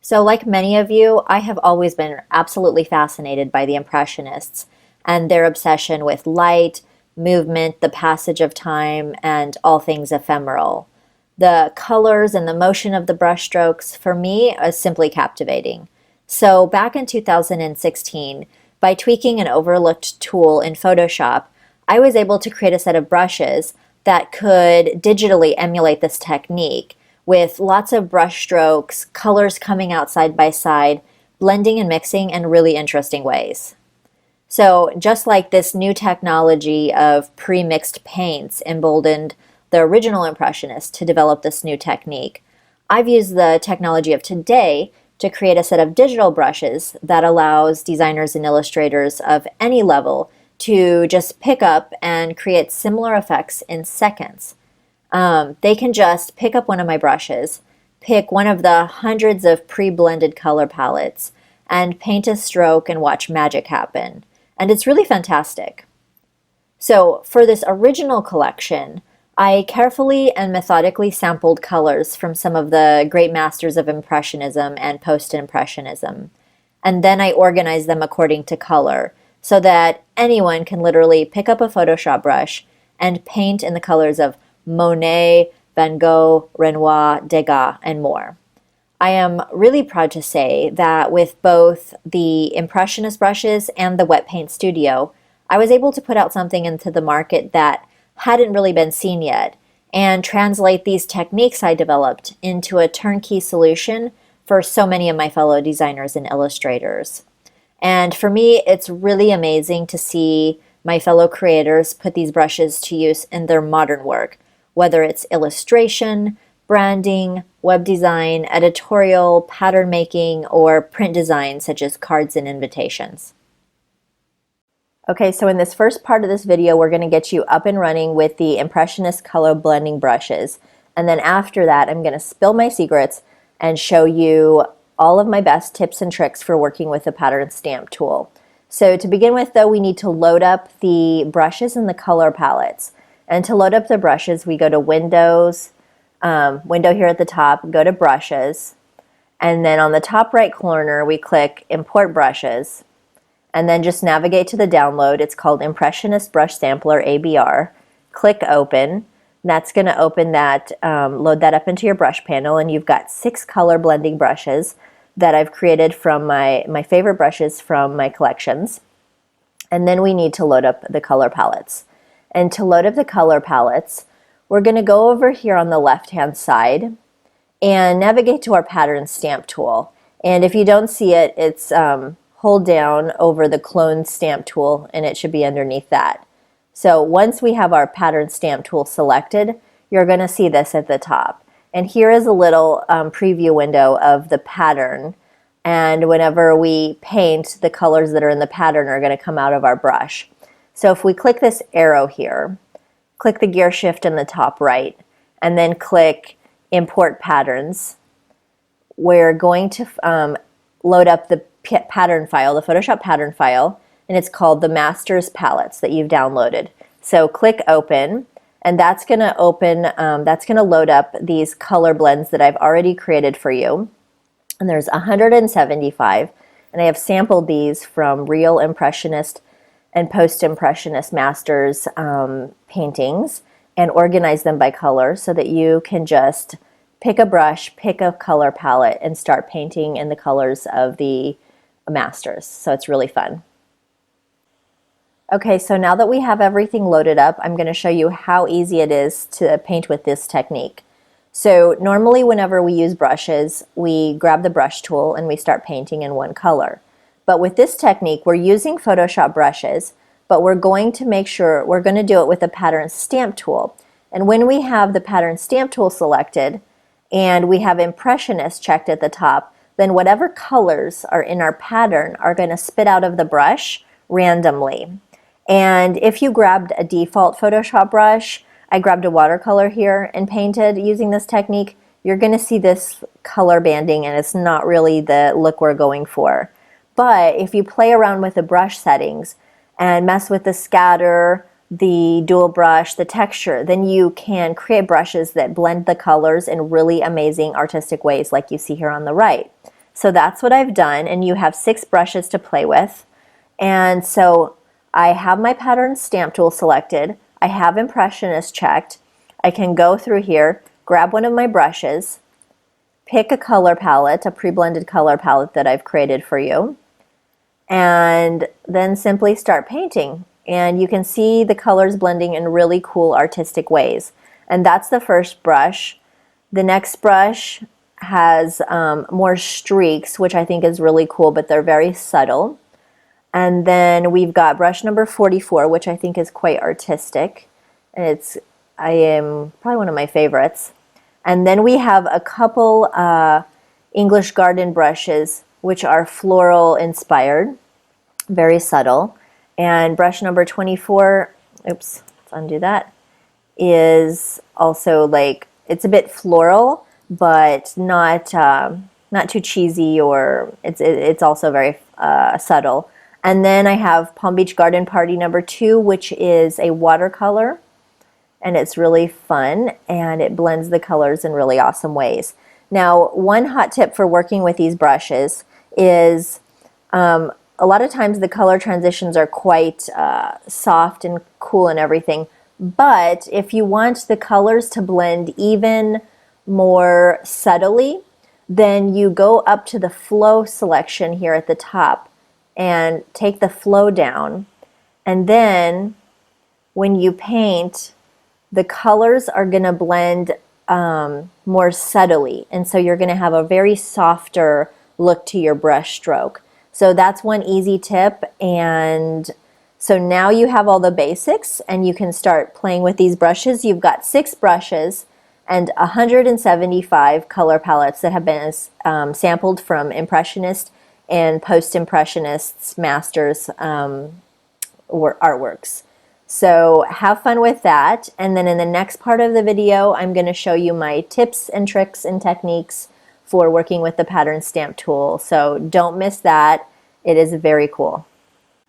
So like many of you, I have always been absolutely fascinated by the Impressionists and their obsession with light, movement, the passage of time, and all things ephemeral. The colors and the motion of the brushstrokes, for me, is simply captivating. So back in 2016, by tweaking an overlooked tool in Photoshop, I was able to create a set of brushes that could digitally emulate this technique with lots of brush strokes, colors coming out side by side, blending and mixing in really interesting ways. So just like this new technology of pre-mixed paints emboldened the original Impressionist to develop this new technique, I've used the technology of today to create a set of digital brushes that allows designers and illustrators of any level to just pick up and create similar effects in seconds. They can just pick up one of my brushes, pick one of the hundreds of pre-blended color palettes, and paint a stroke and watch magic happen. And it's really fantastic. So for this original collection, I carefully and methodically sampled colors from some of the great masters of Impressionism and Post-Impressionism. And then I organized them according to color so that anyone can literally pick up a Photoshop brush and paint in the colors of Monet, Van Gogh, Renoir, Degas, and more. I am really proud to say that with both the Impressionist brushes and the Wet Paint Studio, I was able to put out something into the market that hadn't really been seen yet and translate these techniques I developed into a turnkey solution for so many of my fellow designers and illustrators. And for me, it's really amazing to see my fellow creators put these brushes to use in their modern work, whether it's illustration, branding, web design, editorial, pattern making, or print design such as cards and invitations. Okay, so in this first part of this video, we're going to get you up and running with the Impressionist color blending brushes. And then after that, I'm going to spill my secrets and show you all of my best tips and tricks for working with the pattern stamp tool. So to begin with though, we need to load up the brushes and the color palettes. And to load up the brushes, we go to Windows, window here at the top, go to Brushes, and then on the top right corner, we click Import Brushes, and then just navigate to the download. It's called Impressionist Brush Sampler ABR. Click Open. That's going to open that, load that up into your brush panel, and you've got 6 color blending brushes that I've created from my favorite brushes from my collections. And then we need to load up the color palettes. And to load up the color palettes, we're going to go over here on the left-hand side and navigate to our pattern stamp tool. And if you don't see it, it's hold down over the clone stamp tool and it should be underneath that. So once we have our pattern stamp tool selected, you're going to see this at the top. And here is a little preview window of the pattern. And whenever we paint, the colors that are in the pattern are going to come out of our brush. So if we click this arrow here, click the gear shift in the top right, and then click Import Patterns, we're going to load up the pattern file, the Photoshop pattern file, and it's called the Masters Palettes that you've downloaded. So click Open, and that's going to open, that's going to load up these color blends that I've already created for you. And there's 175, and I have sampled these from real Impressionist and Post-Impressionist masters paintings and organize them by color so that you can just pick a brush, pick a color palette, and start painting in the colors of the masters. So it's really fun. Okay, so now that we have everything loaded up, I'm going to show you how easy it is to paint with this technique. So normally whenever we use brushes, we grab the brush tool and we start painting in one color. But with this technique, we're using Photoshop brushes, but we're going to make sure we're going to do it with the pattern stamp tool. And when we have the pattern stamp tool selected and we have Impressionist checked at the top, then whatever colors are in our pattern are going to spit out of the brush randomly. And if you grabbed a default Photoshop brush, I grabbed a watercolor here and painted using this technique, you're going to see this color banding and it's not really the look we're going for. But if you play around with the brush settings and mess with the scatter, the dual brush, the texture, then you can create brushes that blend the colors in really amazing artistic ways like you see here on the right. So that's what I've done, and you have 6 brushes to play with. And so I have my pattern stamp tool selected. I have Impressionist checked. I can go through here, grab one of my brushes, pick a color palette, a pre-blended color palette that I've created for you, and then simply start painting. And you can see the colors blending in really cool artistic ways. And that's the first brush. The next brush has more streaks, which I think is really cool, but they're very subtle. And then we've got brush number 44, which I think is quite artistic. And I am probably one of my favorites. And then we have a couple English garden brushes, which are floral inspired, very subtle. And brush number 24, oops, let's undo that, is also like, it's a bit floral, but not too cheesy, or it's also very subtle. And then I have Palm Beach Garden Party number 2, which is a watercolor, and it's really fun, and it blends the colors in really awesome ways. Now, one hot tip for working with these brushes is a lot of times the color transitions are quite soft and cool and everything, but if you want the colors to blend even more subtly, then you go up to the flow selection here at the top and take the flow down, and then when you paint, the colors are going to blend more subtly, and so you're going to have a very softer look to your brush stroke. So that's one easy tip. And so now you have all the basics and you can start playing with these brushes. You've got 6 brushes and 175 color palettes that have been sampled from Impressionist and Post-Impressionists masters artworks. So have fun with that. And then in the next part of the video, I'm going to show you my tips and tricks and techniques for working with the pattern stamp tool. So don't miss that. It is very cool.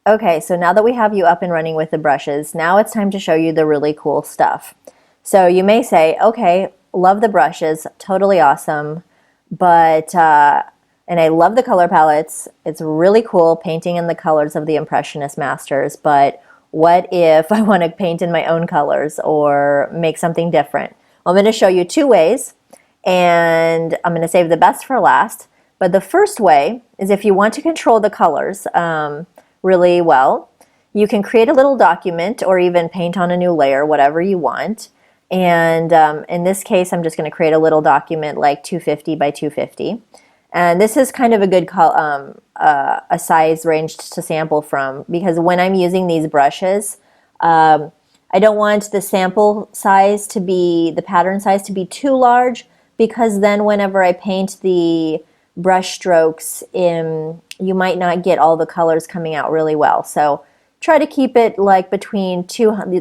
Okay, so now that we have you up and running with the brushes, now it's time to show you the really cool stuff. So you may say, okay, love the brushes, totally awesome, but, and I love the color palettes. It's really cool painting in the colors of the Impressionist masters, but what if I want to paint in my own colors or make something different? Well, I'm going to show you 2 ways, and I'm going to save the best for last. But the first way is if you want to control the colors really well, you can create a little document or even paint on a new layer, whatever you want. And in this case, I'm just going to create a little document like 250 by 250. And this is kind of a good a size range to sample from, because when I'm using these brushes, I don't want the sample size to be, the pattern size to be too large, because then whenever I paint the brush strokes, you might not get all the colors coming out really well. So try to keep it like between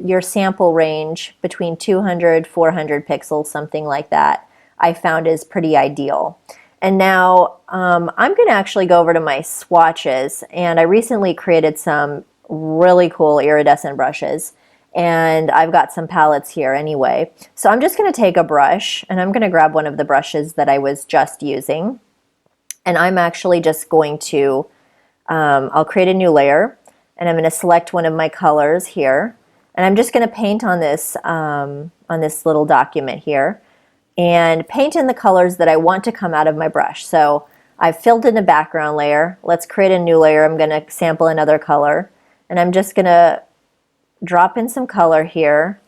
your sample range, between 200, 400 pixels, something like that, I found is pretty ideal. And now I'm going to actually go over to my swatches, and I recently created some really cool iridescent brushes, and I've got some palettes here anyway. So I'm just going to take a brush, and I'm going to grab one of the brushes that I was just using, and I'm actually just going to, I'll create a new layer, and I'm going to select one of my colors here, and I'm just going to paint on this little document here, and paint in the colors that I want to come out of my brush. So I've filled in a background layer. Let's create a new layer. I'm going to sample another color, and I'm just going to drop in some color here,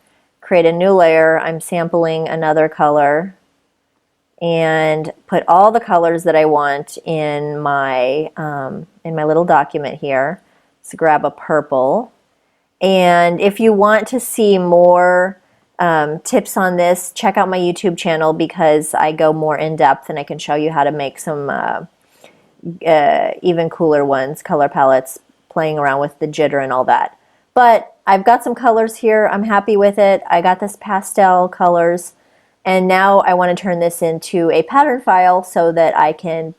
create a new layer. I'm sampling another color, and put all the colors that I want in my little document here. So grab a purple, and if you want to see more tips on this, check out my YouTube channel, because I go more in depth and I can show you how to make some even cooler ones, color palettes, playing around with the jitter and all that. But I've got some colors here. I'm happy with it. I got this pastel colors, and now I want to turn this into a pattern file so that I can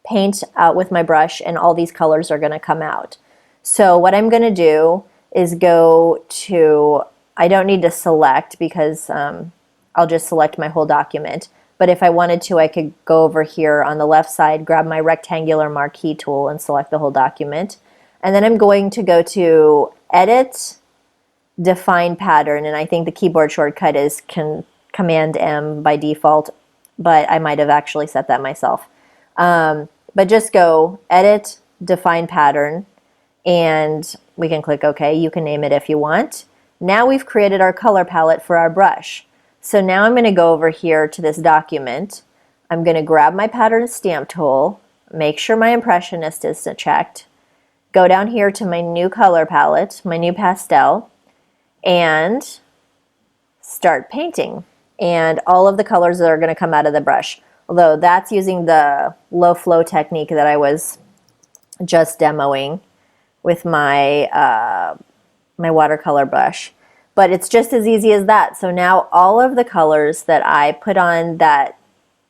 paint out with my brush and all these colors are going to come out. So what I'm going to do is go to, I don't need to select because I'll just select my whole document, But if I wanted to, I could go over here on the left side, grab my rectangular marquee tool and select the whole document. And then I'm going to go to Edit, Define Pattern, and I think the keyboard shortcut is Command M by default, but I might have actually set that myself. But just go Edit, Define Pattern, and we can click OK. You can name it if you want. Now we've created our color palette for our brush. So now I'm going to go over here to this document. I'm going to grab my pattern stamp tool, make sure my Impressionist is checked, go down here to my new color palette, my new pastel, and start painting. And all of the colors are going to come out of the brush. Although that's using the low flow technique that I was just demoing with my my watercolor brush. But it's just as easy as that. So now all of the colors that I put on that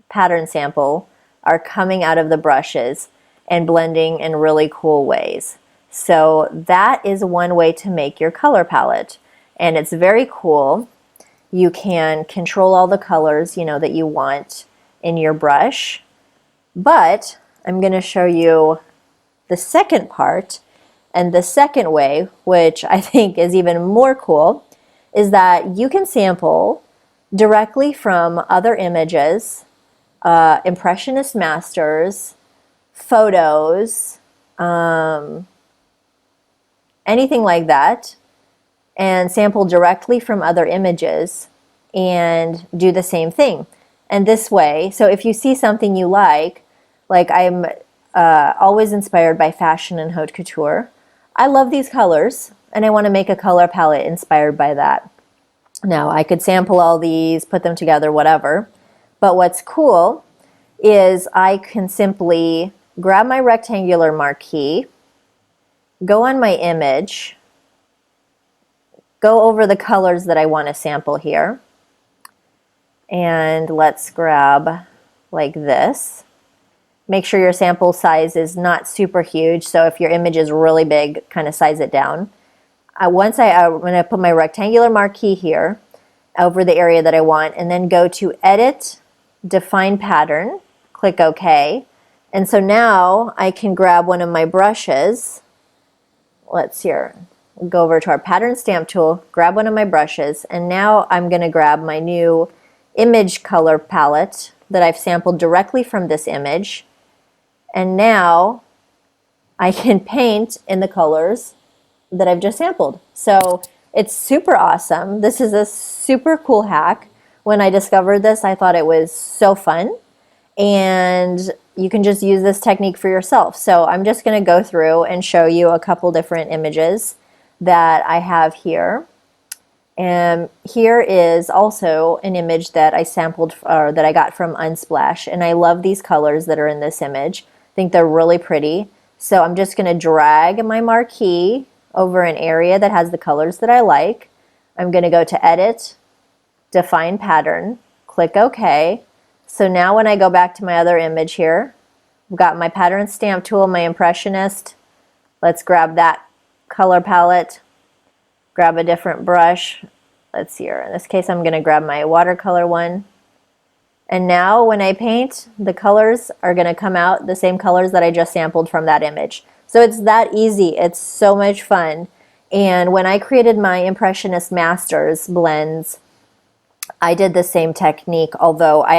pattern sample are coming out of the brushes and blending in really cool ways. So that is one way to make your color palette. And it's very cool. You can control all the colors, you know, that you want in your brush. But I'm going to show you the second part. And the second way, which I think is even more cool, is that you can sample directly from other images, Impressionist masters, photos, anything like that, and sample directly from other images and do the same thing. And this way, so if you see something you like I'm always inspired by fashion and haute couture. I love these colors, and I want to make a color palette inspired by that. Now, I could sample all these, put them together, whatever. But what's cool is I can simply grab my rectangular marquee, go on my image, go over the colors that I want to sample here, and let's grab like this. Make sure your sample size is not super huge, so if your image is really big, kind of size it down. I'm going to put my rectangular marquee here over the area that I want, and then go to Edit, Define Pattern, click OK. And so now I can grab one of my brushes. Let's go over to our pattern stamp tool, grab one of my brushes, and now I'm going to grab my new image color palette that I've sampled directly from this image. And now I can paint in the colors that I've just sampled. So it's super awesome. This is a super cool hack. When I discovered this, I thought it was so fun. And you can just use this technique for yourself. So I'm just going to go through and show you a couple different images that I have here. And here is also an image that I sampled, or that I got from Unsplash. And I love these colors that are in this image. I think they're really pretty. So I'm just going to drag my marquee over an area that has the colors that I like. I'm going to go to Edit, Define Pattern, click OK. So now when I go back to my other image here, I've got my pattern stamp tool, my Impressionist. Let's grab that color palette, grab a different brush. Let's see here. In this case, I'm going to grab my watercolor one. And now when I paint, the colors are going to come out the same colors that I just sampled from that image. So it's that easy. It's so much fun. And when I created my Impressionist Masters blends, I did the same technique, although I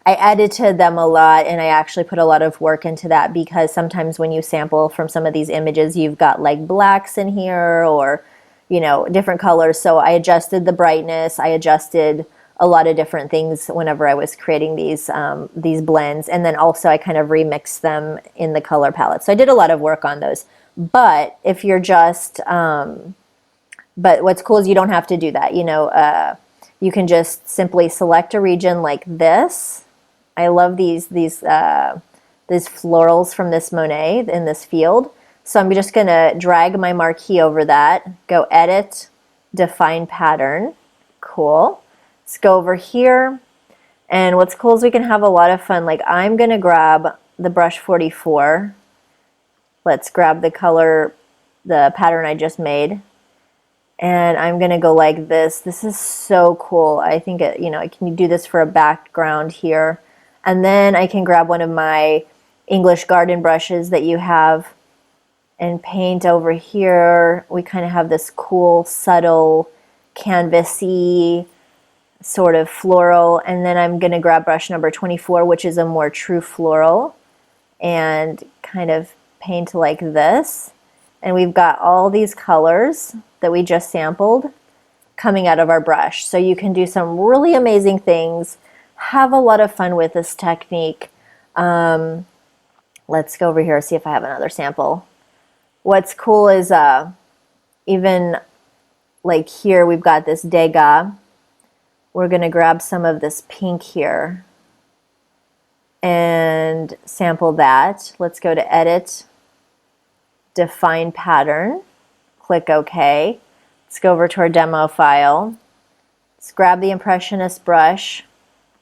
edited them a lot, and I actually put a lot of work into that, because sometimes when you sample from some of these images, you've got like blacks in here, or, you know, different colors. So I adjusted the brightness. I adjusted a lot of different things whenever I was creating these blends. And then also I kind of remixed them in the color palette. So I did a lot of work on those. But if you're just, but what's cool is you don't have to do that. You know, you can just simply select a region like this. I love these florals from this Monet in this field. So I'm just going to drag my marquee over that, go Edit, Define Pattern. Cool. Let's go over here. And what's cool is we can have a lot of fun. Like, I'm going to grab the brush 44. Let's grab the color, the pattern I just made. And I'm gonna go like this. This is so cool. I think it, you know, I can do this for a background here. And then I can grab one of my English garden brushes that you have and paint over here. We kind of have this cool, subtle, canvasy sort of floral. And then I'm gonna grab brush number 24, which is a more true floral, and kind of paint like this. And we've got all these colors that we just sampled coming out of our brush. So you can do some really amazing things, have a lot of fun with this technique. Let's go over here, see if I have another sample. What's cool is even like here we've got this Degas. We're gonna grab some of this pink here and sample that. Let's go to Edit, Define Pattern, click OK. Let's go over to our demo file. Let's grab the Impressionist brush,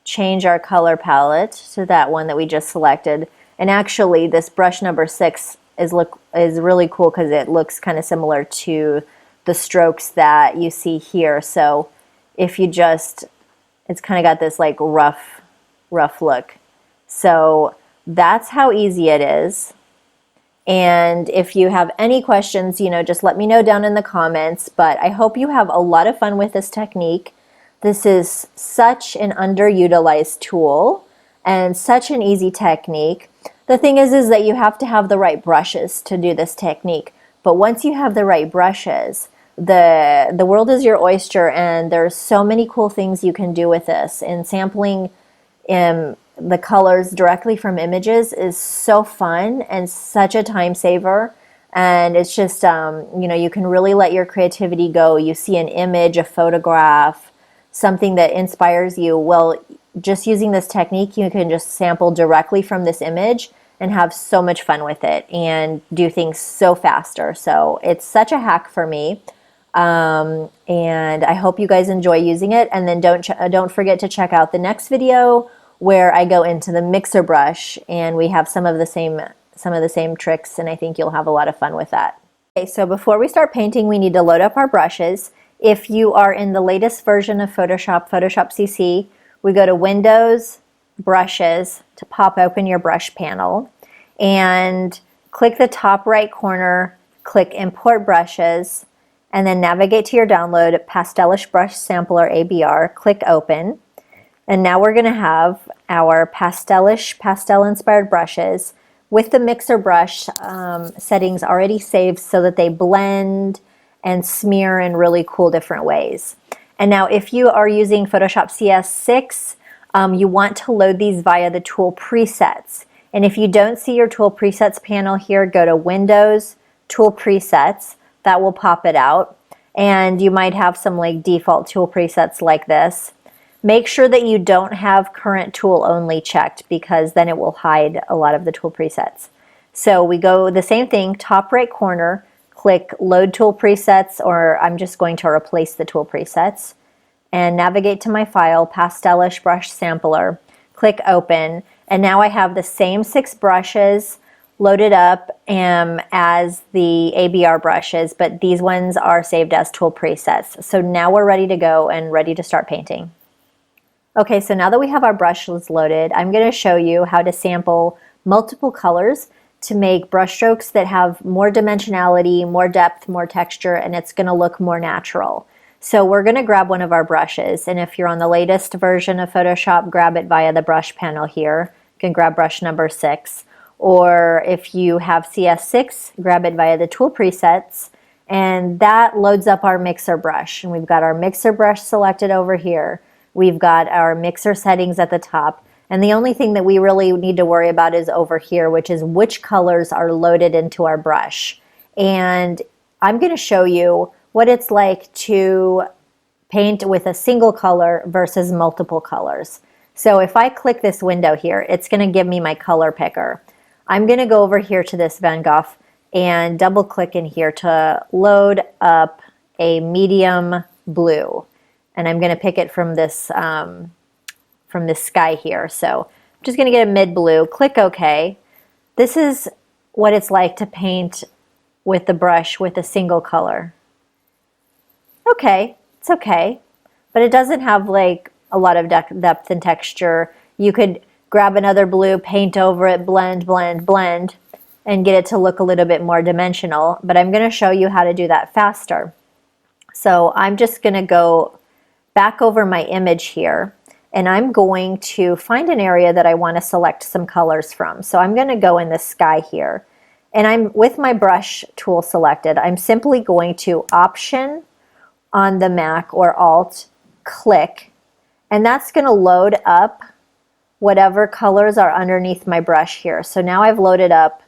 change our color palette to that one that we just selected. And actually this brush number 6 is really cool because it looks kind of similar to the strokes that you see here. So if you just, it's kind of got this like rough look. So that's how easy it is. And if you have any questions, you know, just let me know down in the comments. But I hope you have a lot of fun with this technique. This is such an underutilized tool and such an easy technique. The thing is that you have to have the right brushes to do this technique. But once you have the right brushes, the world is your oyster, and there's so many cool things you can do with this. And sampling the colors directly from images is so fun and such a time saver. And it's just, you know, you can really let your creativity go. You see an image, a photograph, something that inspires you. Well, just using this technique, you can just sample directly from this image and have so much fun with it and do things so faster. So it's such a hack for me. And I hope you guys enjoy using it. And then don't forget to check out the next video where I go into the mixer brush, and we have some of the same tricks, and I think you'll have a lot of fun with that. Okay, so before we start painting, we need to load up our brushes. If you are in the latest version of Photoshop CC, we go to Windows, Brushes to pop open your brush panel, and click the top right corner, click Import Brushes, and then navigate to your download, Pastel-ish Brush Sampler ABR, click Open. And now we're going to have our Pastel-ish, pastel-inspired brushes with the mixer brush settings already saved so that they blend and smear in really cool different ways. And now if you are using Photoshop CS6, you want to load these via the tool presets. And if you don't see your tool presets panel here, go to Windows, Tool Presets. That will pop it out. And you might have some like default tool presets like this. Make sure that you don't have current tool only checked, because then it will hide a lot of the tool presets. So we go the same thing, top right corner, click Load Tool Presets, or I'm just going to replace the tool presets, and navigate to my file, Pastel-ish Brush Sampler, click Open, and now I have the same 6 brushes loaded up as the ABR brushes, but these ones are saved as tool presets. So now we're ready to go and ready to start painting. Okay, so now that we have our brushes loaded, I'm going to show you how to sample multiple colors to make brush strokes that have more dimensionality, more depth, more texture, and it's going to look more natural. So we're going to grab one of our brushes, and if you're on the latest version of Photoshop, grab it via the brush panel here. You can grab brush number 6. Or if you have CS6, grab it via the tool presets, and that loads up our mixer brush. And we've got our mixer brush selected over here. We've got our mixer settings at the top. And the only thing that we really need to worry about is over here, which is which colors are loaded into our brush. And I'm going to show you what it's like to paint with a single color versus multiple colors. So if I click this window here, it's going to give me my color picker. I'm going to go over here to this Van Gogh and double click in here to load up a medium blue. And I'm going to pick it from this sky here. So I'm just going to get a mid blue, click OK. This is what it's like to paint with the brush with a single color. Okay, it's okay. But it doesn't have like a lot of depth and texture. You could grab another blue, paint over it, blend, blend, blend, and get it to look a little bit more dimensional. But I'm going to show you how to do that faster. So I'm just going to go back over my image here, and I'm going to find an area that I want to select some colors from. So I'm going to go in the sky here, and I'm with my brush tool selected. I'm simply going to Option on the Mac or Alt, click, and that's going to load up whatever colors are underneath my brush here. So now I've loaded up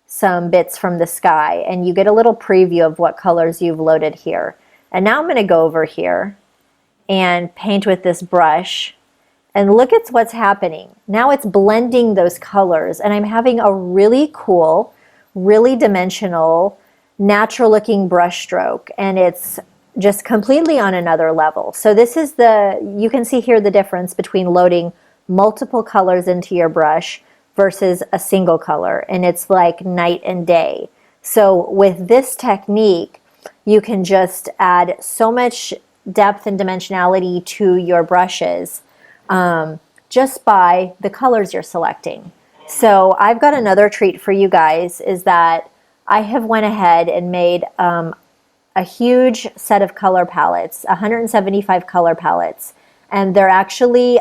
some bits from the sky, and you get a little preview of what colors you've loaded here. And now I'm going to go over here and paint with this brush, and look at what's happening. Now it's blending those colors, and I'm having a really cool, really dimensional, natural looking brush stroke, and it's just completely on another level. So this is you can see here the difference between loading multiple colors into your brush versus a single color, and it's like night and day. So with this technique, you can just add so much depth and dimensionality to your brushes just by the colors you're selecting. So I've got another treat for you guys, is that I have went ahead and made a huge set of color palettes, 175 color palettes, and they're actually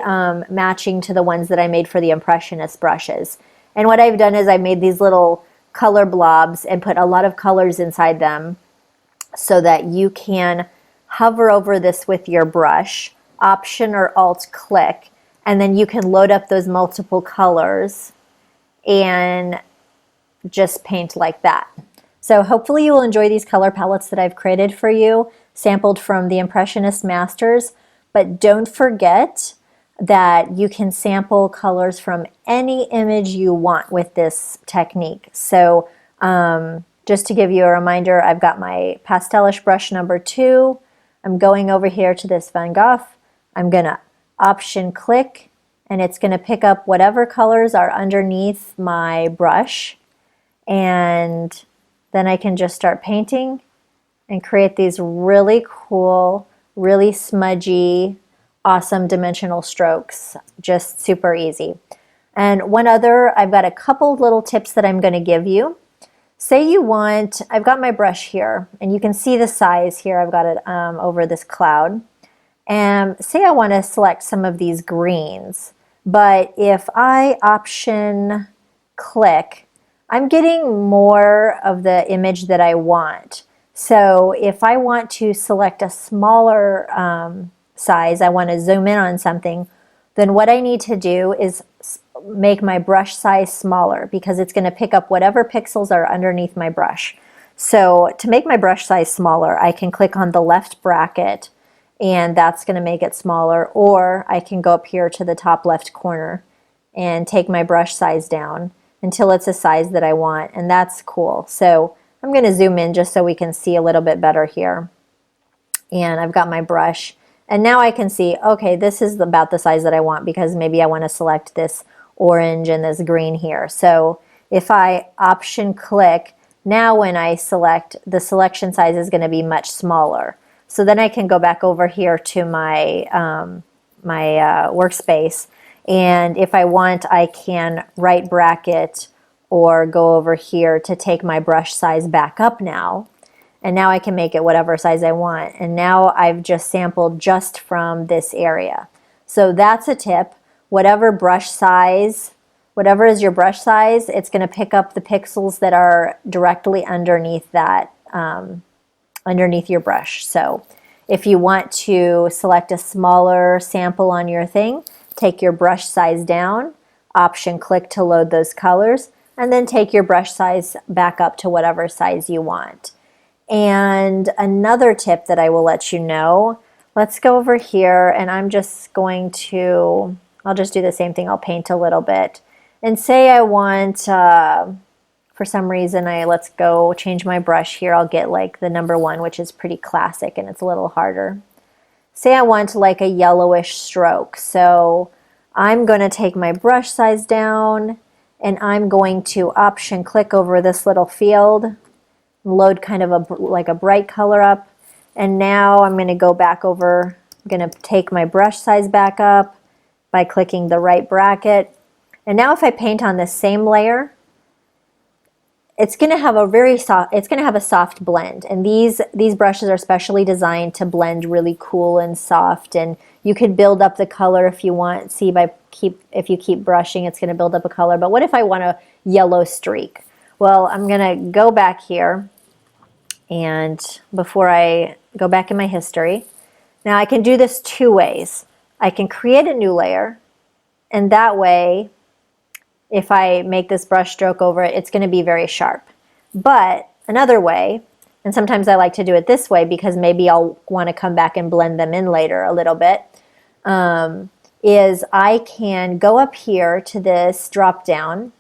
matching to the ones that I made for the Impressionist brushes. And what I've done is I made these little color blobs and put a lot of colors inside them so that you can hover over this with your brush, Option or Alt click, and then you can load up those multiple colors and just paint like that. So hopefully you will enjoy these color palettes that I've created for you, sampled from the Impressionist Masters. But don't forget that you can sample colors from any image you want with this technique. So just to give you a reminder, I've got my Pastel-ish brush number 2. I'm going over here to this Van Gogh. I'm going to Option click, and it's going to pick up whatever colors are underneath my brush. And then I can just start painting and create these really cool, really smudgy, awesome dimensional strokes. Just super easy. And I've got a couple little tips that I'm going to give you. Say you want, I've got my brush here, and you can see the size here. I've got it over this cloud. And say I want to select some of these greens, but if I Option click, I'm getting more of the image that I want. So if I want to select a smaller size, I want to zoom in on something, then what I need to do is make my brush size smaller, because it's going to pick up whatever pixels are underneath my brush. So to make my brush size smaller, I can click on the left bracket, and that's going to make it smaller, or I can go up here to the top left corner and take my brush size down until it's a size that I want, and that's cool. So I'm going to zoom in just so we can see a little bit better here. And I've got my brush, and now I can see, okay, this is about the size that I want, because maybe I want to select this orange and this green here. So if I Option click, now when I select, the selection size is going to be much smaller. So then I can go back over here to my workspace, and if I want, I can right bracket or go over here to take my brush size back up now. And now I can make it whatever size I want. And now I've just sampled just from this area. So that's a tip. Whatever brush size, whatever is your brush size, it's going to pick up the pixels that are directly underneath that, underneath your brush. So if you want to select a smaller sample on your thing, take your brush size down, Option click to load those colors, and then take your brush size back up to whatever size you want. And another tip that I will let you know, let's go over here, and I'm just going to, I'll just do the same thing. I'll paint a little bit. And say I want, for some reason, let's go change my brush here. I'll get like the number 1, which is pretty classic, and it's a little harder. Say I want like a yellowish stroke. So I'm going to take my brush size down, and I'm going to Option click over this little field, load kind of like a bright color up, And now I'm going to go back over, I'm going to take my brush size back up by clicking the right bracket. And now if I paint on this same layer, it's going to have a very soft, it's going to have a soft blend. And these brushes are specially designed to blend really cool and soft. And you could build up the color if you want. See, if you keep brushing, it's going to build up a color. But what if I want a yellow streak? Well, I'm going to go back here, and before I go back in my history, now I can do this two ways. I can create a new layer, and that way, if I make this brush stroke over it, it's going to be very sharp. But another way, and sometimes I like to do it this way because maybe I'll want to come back and blend them in later a little bit, is I can go up here to this drop down,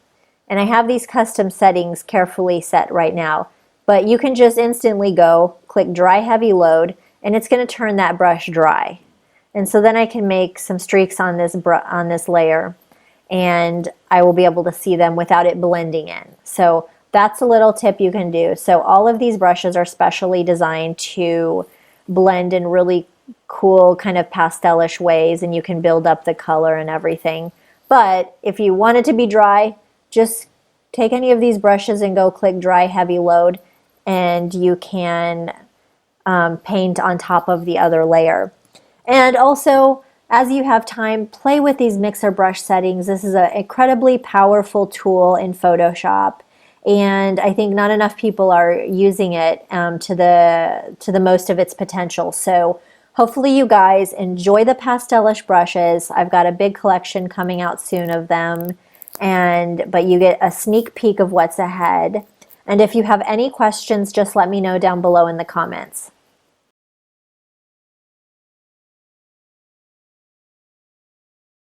and I have these custom settings carefully set right now, but you can just instantly go click dry heavy load, and it's going to turn that brush dry. And so then I can make some streaks on this layer, and I will be able to see them without it blending in. So that's a little tip you can do. So all of these brushes are specially designed to blend in really cool kind of pastel-ish ways, and you can build up the color and everything. But if you want it to be dry, just take any of these brushes and go click dry heavy load, and you can paint on top of the other layer. And also, as you have time, play with these mixer brush settings. This is an incredibly powerful tool in Photoshop, and I think not enough people are using it to the most of its potential. So hopefully you guys enjoy the Pastel-ish brushes. I've got a big collection coming out soon of them, but you get a sneak peek of what's ahead. And if you have any questions, just let me know down below in the comments.